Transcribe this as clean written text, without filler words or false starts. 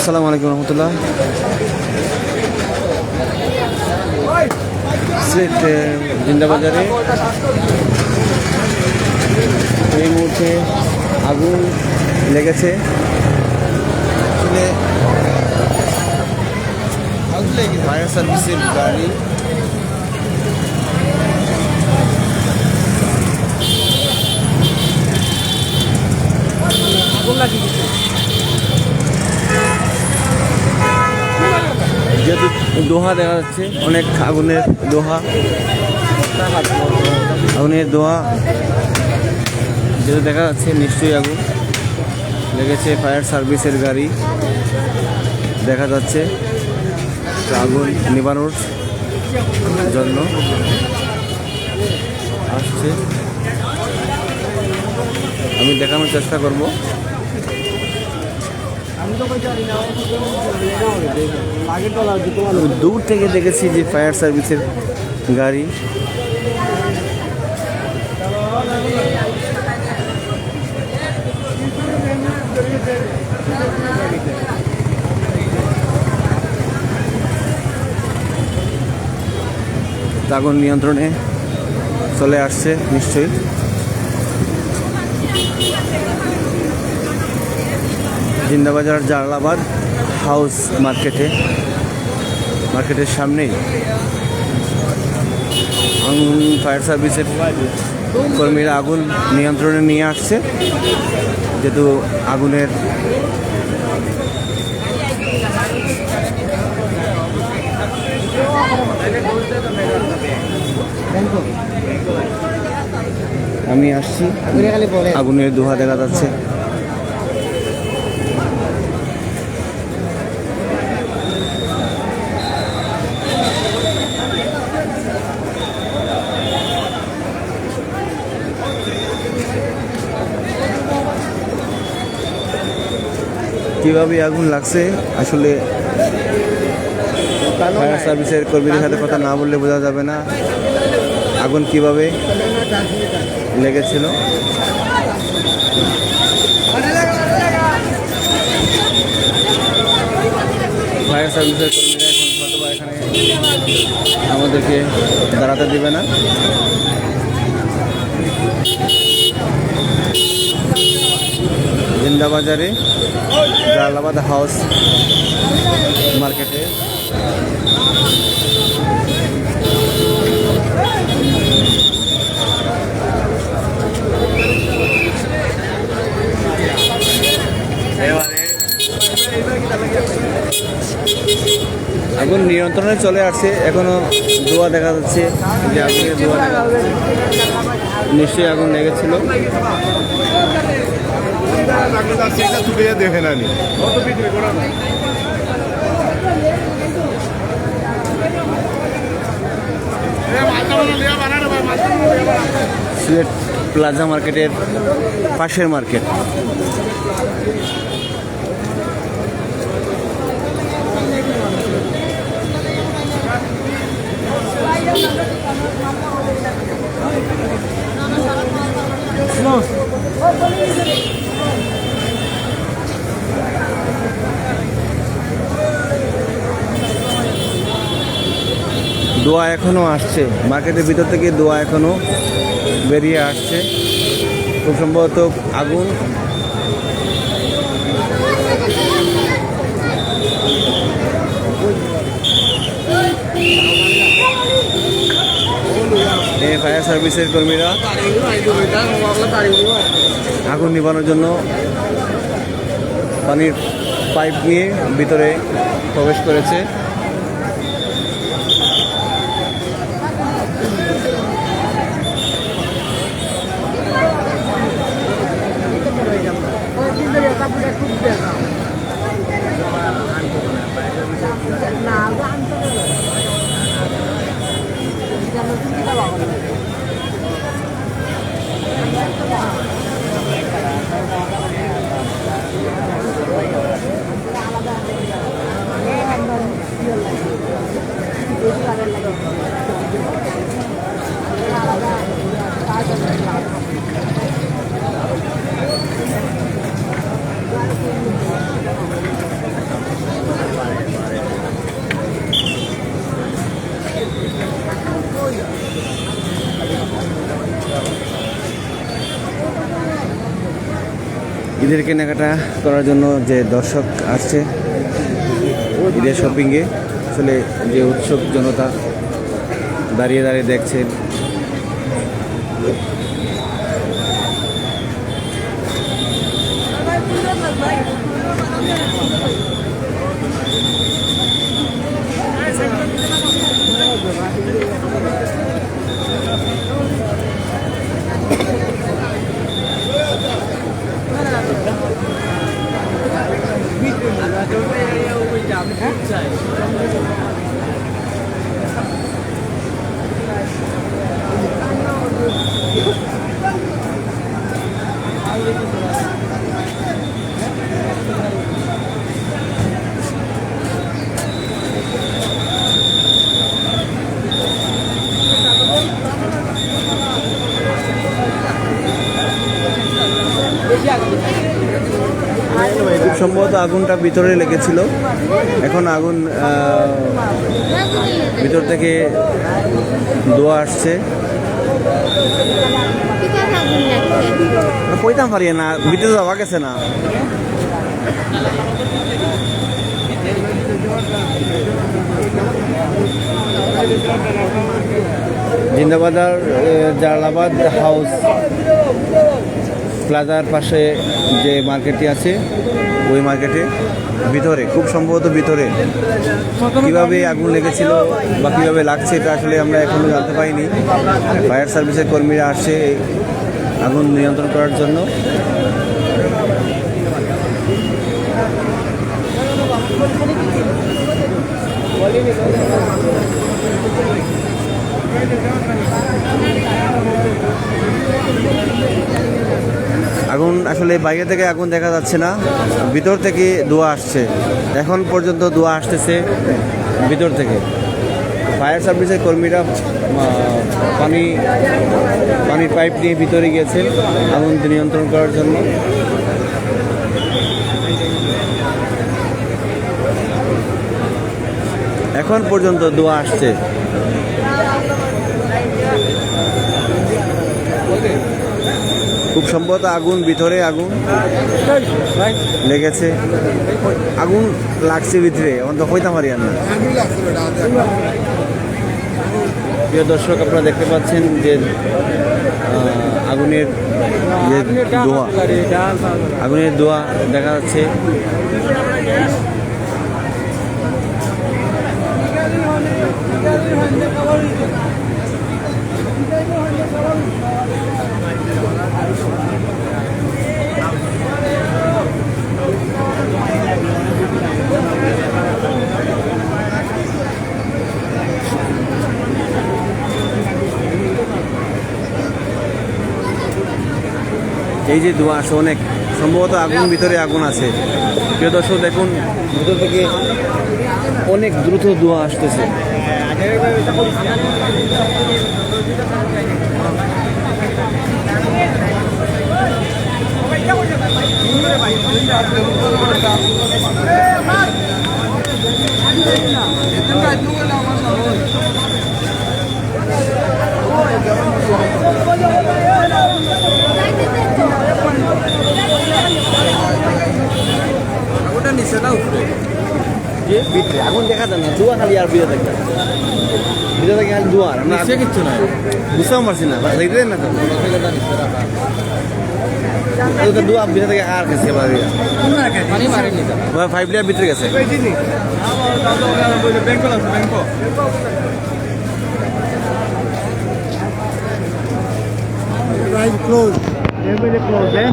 আসসালামু আলাইকুম রহমতুল্লাহ। সিলেট জিন্দাবাজারে এই মুহূর্তে আগুন লেগেছে। ফায়ার সার্ভিসের গাড়ি আগুন লাগিয়েছে। যেহেতু দোহা দেখা যাচ্ছে, অনেক আগুনের দোহা যেহেতু দেখা যাচ্ছে, নিশ্চয়ই আগুন লেগেছে। ফায়ার সার্ভিসের গাড়ি দেখা যাচ্ছে আগুন নিবানোর জন্য আসছে। আমি দেখানোর চেষ্টা করব। দূর থেকে দেখেছি যে ফায়ার সার্ভিসের গাড়ি আগুন নিয়ন্ত্রণে চলে আসছে নিশ্চয়ই। জিন্দাবাজার জালালাবাদ হাউস মার্কেটের সামনেই ফায়ার সার্ভিসের কর্মীরা আগুন নিয়ন্ত্রণে নিয়ে আসছে। যেহেতু আগুনের আমি আসছি, আগুনের দোহা দেখা যাচ্ছে। কিভাবে আগুন লাগছে আসলে ফায়ার সার্ভিসের কর্মীদের সাথে কথা না বললে বোঝা যাবে না আগুন কিভাবে লেগেছিল। ফায়ার সার্ভিসের কর্মীরা এখন হয়তো এখানে আমাদেরকে দাঁড়াতে দেবে না। জিন্দাবাজারে জালালাবাদ হাউস মার্কেটে আগুন নিয়ন্ত্রণে চলে আসছে। এখনো ধোঁয়া দেখা যাচ্ছে, যে আগুনের ধোঁয়া দেখা যাচ্ছে। নিশ্চয়ই আগুন লেগেছিল। সিলেট প্লাজা মার্কেটের পাশের মার্কেট। দোয়া এখনো আসছে, মার্কেটের ভিতর থেকে দোয়া এখনো বেরিয়ে আসছে। খুব সম্ভবত আগুন ফায়ার সার্ভিসের কর্মীরা আগুন নিভানোর জন্য পানির পাইপ নিয়ে ভিতরে প্রবেশ করেছে। ঈদের কেনাকাটা করার জন্য যে দর্শক আসছে ঈদের শপিংয়ে, আসলে যে উৎসুক জনতা দাঁড়িয়ে দাঁড়িয়ে দেখছেন। খুব সম্ভবত আগুনটা ভিতরে লেগেছিল, এখন আগুন ভিতর থেকে ধোঁয়া আসছে। কইতাম পারি না, ভিতরে যাওয়া গেছে না। জিন্দাবাদার জালালাবাদ হাউস প্লাজার পাশে যে মার্কেটটি আছে, ওই মার্কেটে ভিতরে, খুব সম্ভবত ভিতরে কিভাবে আগুন লেগেছিল বা কিভাবে লাগছে এটা আসলে আমরা এখনো জানতে পারিনি। ফায়ার সার্ভিসের কর্মীরা আসছে আগুন নিয়ন্ত্রণ করার জন্য। আগুন আসলে বাইরে থেকে আগুন দেখা যাচ্ছে না, ভিতর থেকে ধোঁয়া আসছে। এখন পর্যন্ত ধোঁয়া আসতেছে ভিতর থেকে। ফায়ার সার্ভিসের কর্মীরা পানির পাইপ নিয়ে ভিতরে গিয়েছে আগুন নিয়ন্ত্রণ করার জন্য। এখন পর্যন্ত ধোঁয়া আসছে। খুব সম্ভবত আগুন ভিতরে আগুন লেগেছে, আগুন লাগছে ভিতরে, এখন তো হইতে পারি না। প্রিয় দর্শক, আপনারা দেখতে পাচ্ছেন যে আগুনের যে ধোঁয়া, আগুনের ধোঁয়া দেখা যাচ্ছে। এই যে ধোঁয়া আসে, অনেক সম্ভবত আগুন ভিতরে আগুন আছে। প্রিয় দর্শক দেখুন, ভিতর থেকে অনেক দ্রুত ধোঁয়া আসতেছে। আগুন দেখা যায় না, ধোঁয়া খালি আর ভিতরে থাকে, ভিতরে থেকে খালি ধোঁয়া, আমরা কিচ্ছু না বুঝতেও পারছি না, দেখলেন না তো ধোঁয়া ভিতরে থেকে আর গেছে, 5 লিটার ভিতরে গেছে। Close. Everybody close, eh?